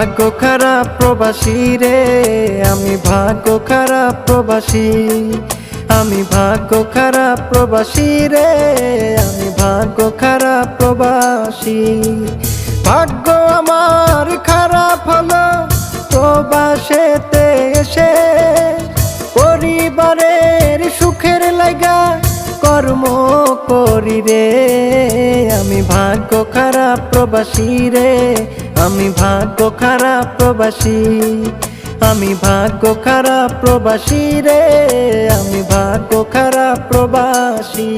ভাগ্য খারাপ প্রবাসী রে, আমি ভাগ্য খারাপ প্রবাসী। আমি ভাগ্য খারাপ প্রবাসী রে, আমি ভাগ্য খারাপ প্রবাসী। ভাগ্য আমার খারাপ হলো প্রবাসেতে এসে, পরিবারের সুখের লাগা কর্ম করি রে। আমি ভাগ্য খারাপ প্রবাসী রে, আমি ভাগ্য খারাপ প্রবাসী। আমি ভাগ্য খারাপ প্রবাসী রে, আমি ভাগ্য খারাপ প্রবাসী।